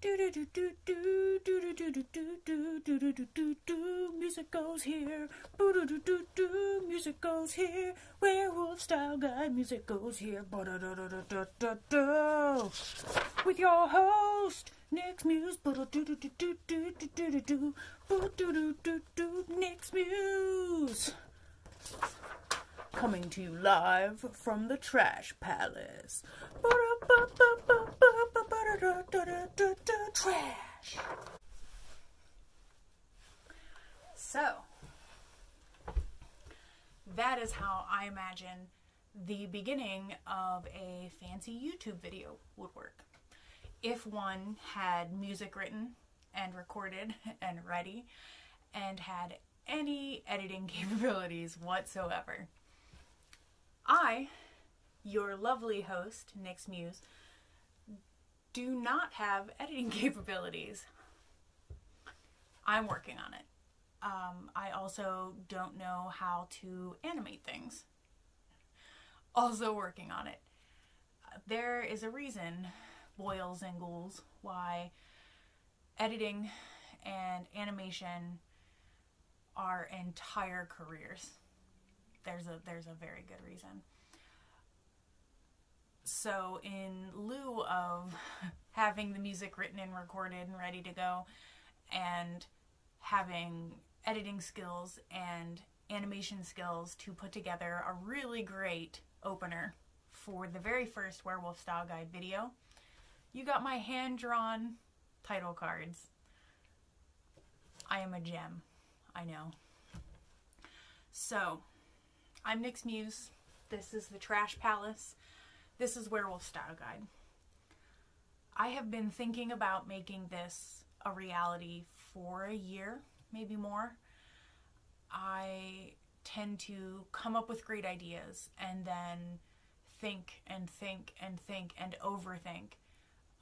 Music goes here. Music goes here. Werewolf Style Guide. Music goes here. With your host, Nix Muse. Nix Muse. Coming to you live from the Trash Palace. Trash. So, that is how I imagine the beginning of a fancy YouTube video would work. If one had music written and recorded and ready and had any editing capabilities whatsoever. I, your lovely host, Nix Muse, do not have editing capabilities. I'm working on it. I also don't know how to animate things. Also working on it. There is a reason, boils and ghouls, why editing and animation are entire careers. There's a very good reason. So in lieu of having the music written and recorded and ready to go, and having editing skills and animation skills to put together a really great opener for the very first Werewolf Style Guide video, you got my hand-drawn title cards. I am a gem. I know. So, I'm Nix Muse. This is the Trash Palace. This is Werewolf Style Guide. I have been thinking about making this a reality for a year, maybe more. I tend to come up with great ideas and then think and think and think and overthink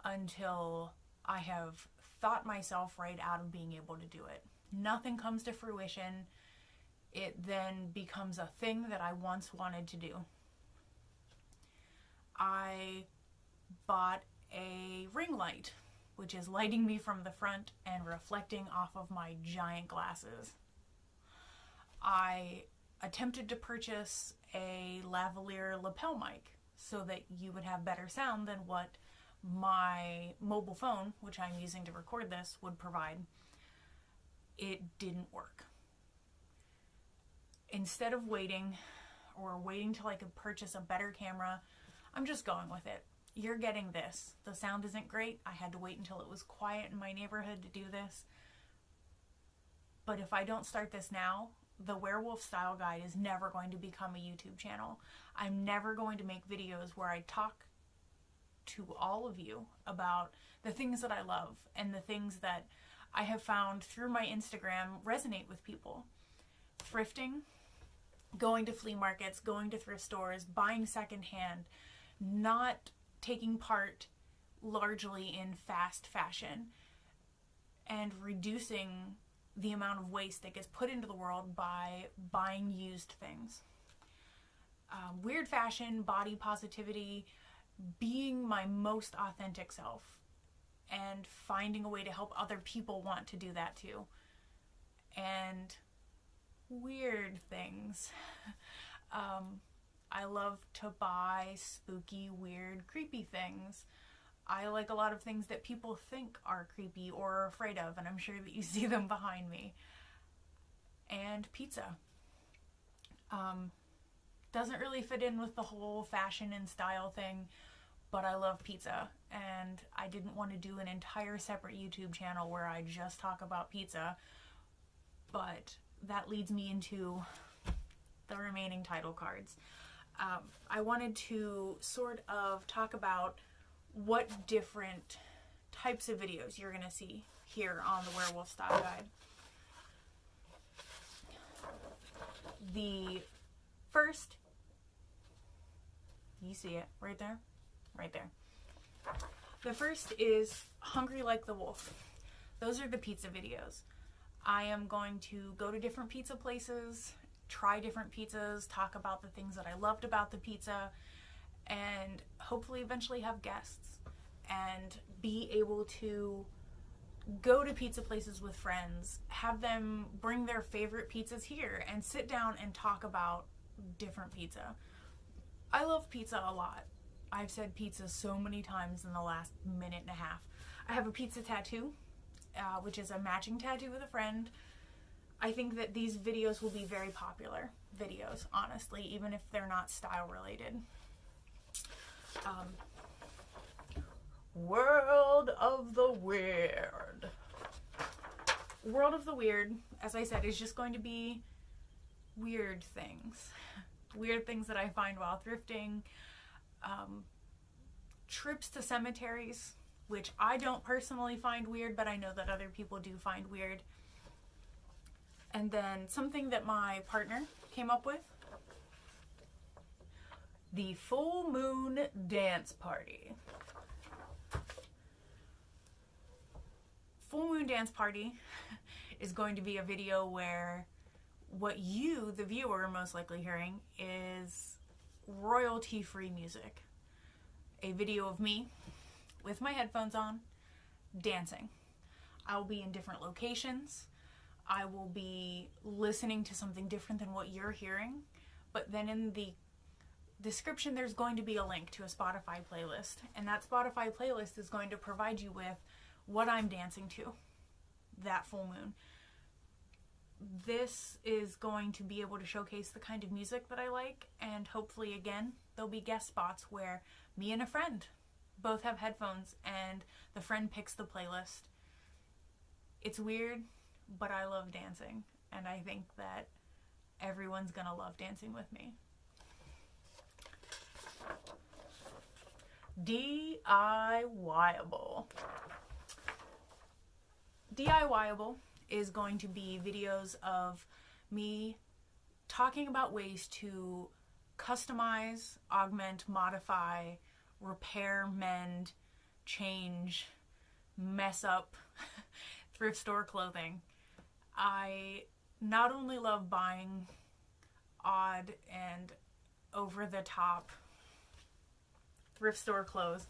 until I have thought myself right out of being able to do it. Nothing comes to fruition. It then becomes a thing that I once wanted to do. I bought a ring light, which is lighting me from the front and reflecting off of my giant glasses. I attempted to purchase a lavalier lapel mic so that you would have better sound than what my mobile phone, which I'm using to record this, would provide. It didn't work. Instead of waiting till I could purchase a better camera, I'm just going with it. You're getting this. The sound isn't great. I had to wait until it was quiet in my neighborhood to do this. But if I don't start this now, the Werewolf Style Guide is never going to become a YouTube channel. I'm never going to make videos where I talk to all of you about the things that I love and the things that I have found through my Instagram resonate with people. Thrifting, going to flea markets, going to thrift stores, buying secondhand, not taking part largely in fast fashion, and reducing the amount of waste that gets put into the world by buying used things. Weird fashion, body positivity, being my most authentic self, and finding a way to help other people want to do that too. And weird things. I love to buy spooky, weird, creepy things. I like a lot of things that people think are creepy or are afraid of, and I'm sure that you see them behind me. And pizza. Doesn't really fit in with the whole fashion and style thing, but I love pizza, and I didn't want to do an entire separate YouTube channel where I just talk about pizza, but that leads me into the remaining title cards. I wanted to sort of talk about what different types of videos you're going to see here on the Werewolf Style Guide. The first, you see it right there? Right there. The first is Hungry Like the Wolf. Those are the pizza videos. I am going to go to different pizza places, try different pizzas, talk about the things that I loved about the pizza, and hopefully eventually have guests and be able to go to pizza places with friends, have them bring their favorite pizzas here, and sit down and talk about different pizza. I love pizza a lot. I've said pizza so many times in the last minute and a half. I have a pizza tattoo, which is a matching tattoo with a friend. I think that these videos will be very popular videos, honestly, even if they're not style related. World of the Weird. World of the Weird, as I said, is just going to be weird things. Weird things that I find while thrifting. Trips to cemeteries, which I don't personally find weird, but I know that other people do find weird. And then something that my partner came up with. The full moon dance party. Full moon dance party is going to be a video where what you, the viewer, are most likely hearing is royalty-free music. A video of me with my headphones on, dancing. I will be in different locations. I will be listening to something different than what you're hearing, but then in the description there's going to be a link to a Spotify playlist, and that Spotify playlist is going to provide you with what I'm dancing to that full moon. This is going to be able to showcase the kind of music that I like, and hopefully again there'll be guest spots where me and a friend both have headphones and the friend picks the playlist. It's weird, but I love dancing, and I think that everyone's gonna love dancing with me. DIYable. DIYable is going to be videos of me talking about ways to customize, augment, modify, repair, mend, change, mess up thrift store clothing. I not only love buying odd and over-the-top thrift store clothes,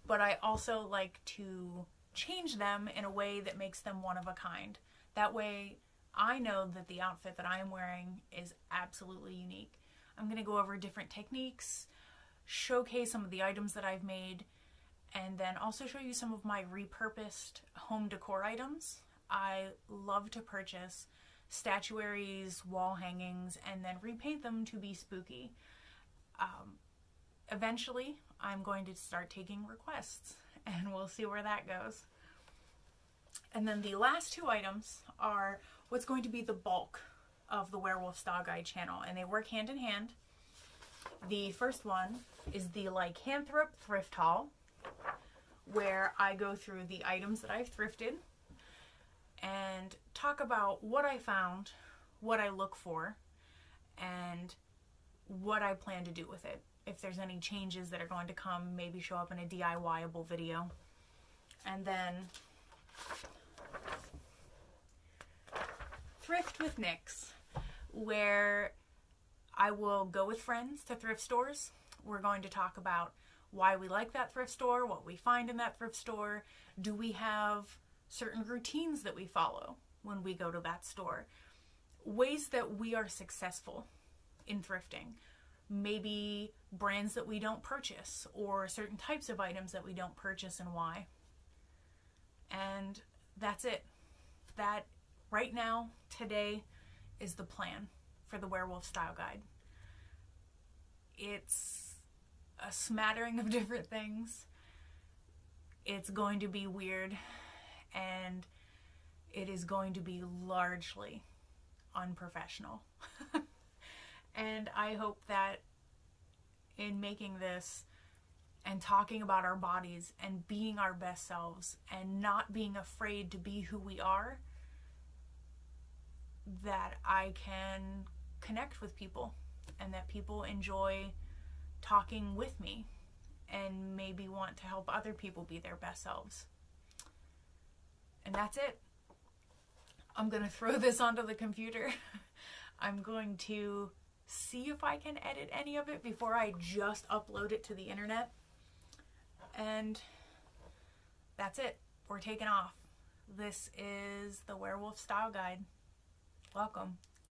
but I also like to change them in a way that makes them one of a kind. That way I know that the outfit that I am wearing is absolutely unique. I'm going to go over different techniques, showcase some of the items that I've made, and then also show you some of my repurposed home decor items. I love to purchase statuaries, wall hangings, and then repaint them to be spooky. Eventually, I'm going to start taking requests, and we'll see where that goes. And then the last two items are what's going to be the bulk of the Werewolf Style Guide channel, and they work hand in hand. The first one is the Lycanthrope Thrift Haul, where I go through the items that I've thrifted and talk about what I found, what I look for, and what I plan to do with it. If there's any changes that are going to come, maybe show up in a DIYable video. And then Thrift with Nix, where I will go with friends to thrift stores. We're going to talk about why we like that thrift store, what we find in that thrift store. Do we have certain routines that we follow when we go to that store? Ways that we are successful in thrifting. Maybe brands that we don't purchase, or certain types of items that we don't purchase and why. And that's it. That right now, today, is the plan for the Werewolf Style Guide. It's a smattering of different things. It's going to be weird, and it is going to be largely unprofessional. And I hope that in making this and talking about our bodies and being our best selves and not being afraid to be who we are, that I can connect with people and that people enjoy talking with me and maybe want to help other people be their best selves. And that's it. I'm going to throw this onto the computer. I'm going to see if I can edit any of it before I just upload it to the internet. And that's it. We're taking off. This is the Werewolf Style Guide. Welcome.